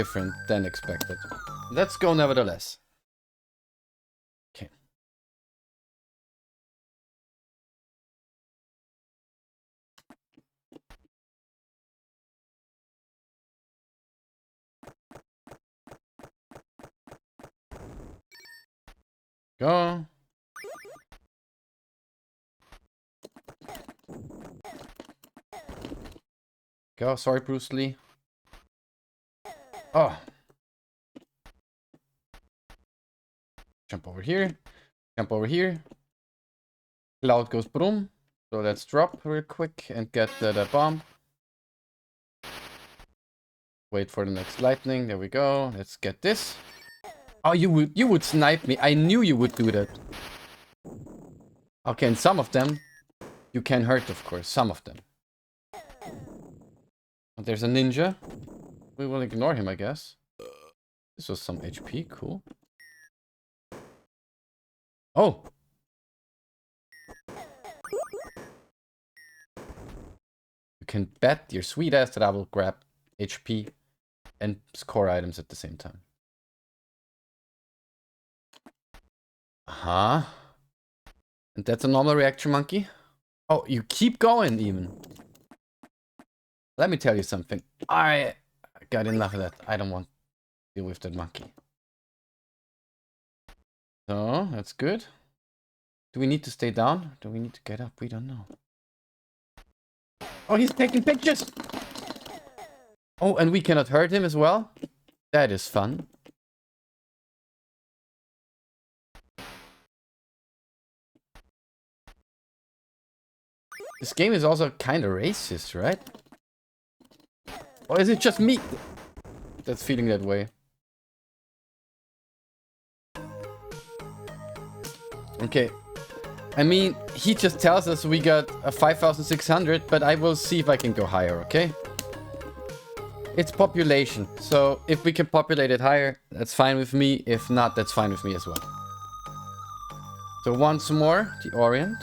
different than expected. Let's go nevertheless. Okay. Go. Go. Sorry, Bruce Lee. Oh. Jump over here. Jump over here. Cloud goes boom. So let's drop real quick and get the bomb. Wait for the next lightning. There we go. Let's get this. Oh, you would snipe me. I knew you would do that. Okay, and some of them you can hurt, of course. Some of them. There's a ninja. We will ignore him, I guess. This was some HP. Cool. Oh! You can bet your sweet ass that I will grab HP and score items at the same time. Uh-huh. And that's a normal reaction, monkey? Oh, you keep going, even. Let me tell you something. I got enough of that. I don't want to deal with that monkey. So, that's good. Do we need to stay down? Do we need to get up? We don't know. Oh, he's taking pictures! Oh, and we cannot hurt him as well? That is fun. This game is also kind of racist, right? Or is it just me that's feeling that way? Okay. I mean, he just tells us we got a 5,600, but I will see if I can go higher, okay? It's population, so if we can populate it higher, that's fine with me. If not, that's fine with me as well. So once more, the Orient.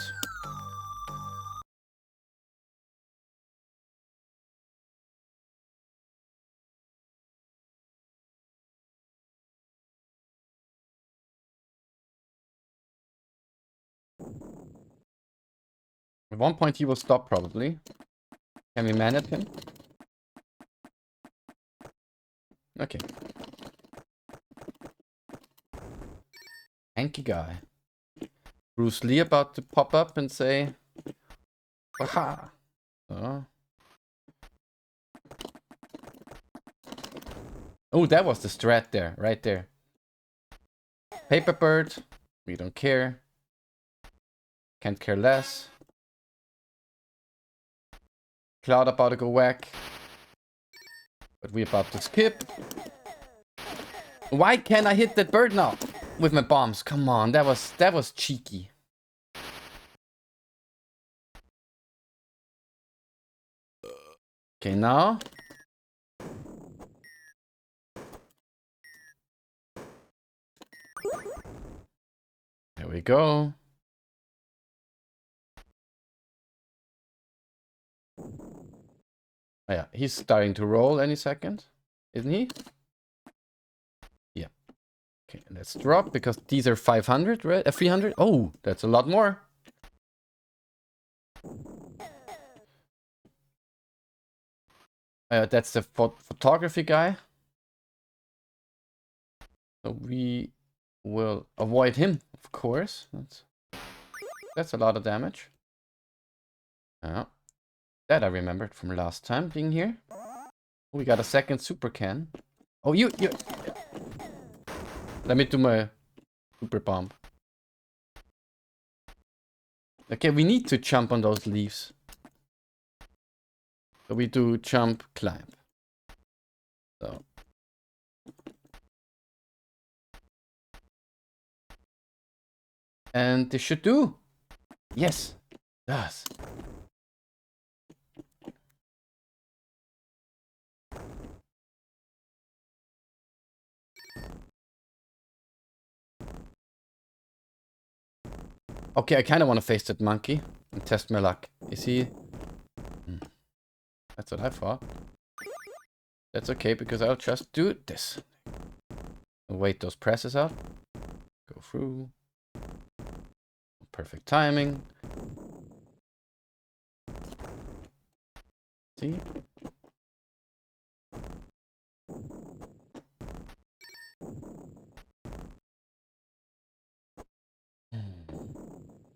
At one point he will stop probably. Can we man at him? Okay. Hanky guy. Bruce Lee about to pop up and say, "Aha!" Oh. Oh, that was the strat there, right there. Paper bird. We don't care. Can't care less. Cloud about to go whack. But we about to skip. Why can't I hit that bird now? With my bombs. Come on, that was cheeky. Okay, now. There we go. Oh, yeah, he's starting to roll any second, isn't he? Yeah. Okay, let's drop because these are 500, right? 300. Oh, that's a lot more. That's the photography guy. So we will avoid him, of course. That's a lot of damage. Oh, that I remembered from last time being here. We got a second super can. Oh, you. Let me do my super bomb. Okay, we need to jump on those leaves. So we do jump, climb. So. And this should do. Yes, it does. Okay, I kind of want to face that monkey and test my luck. Is he? That's what I thought. That's okay, because I'll just do this. Wait those presses out. Go through. Perfect timing. See?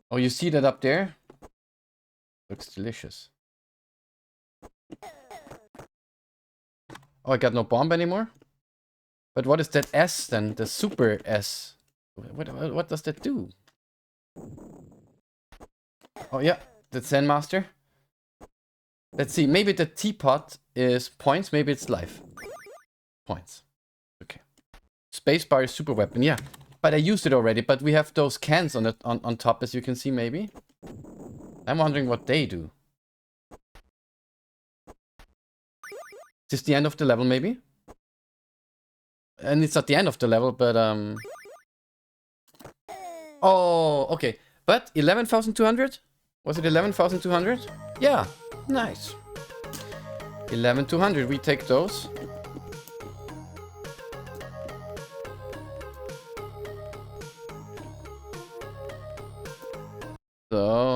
Oh, you see that up there? Looks delicious. Oh, I got no bomb anymore? But what is that S then? The super S. What does that do? Oh yeah, the Zen Master. Let's see, maybe the teapot is points, maybe it's life. Points. Okay. Spacebar is super weapon, yeah. But I used it already, but we have those cans on on top, as you can see, maybe. I'm wondering what they do. Is this the end of the level, maybe? And it's not the end of the level, but oh, okay. But 11,200? Was it 11,200? Yeah, nice. 11,200, we take those. So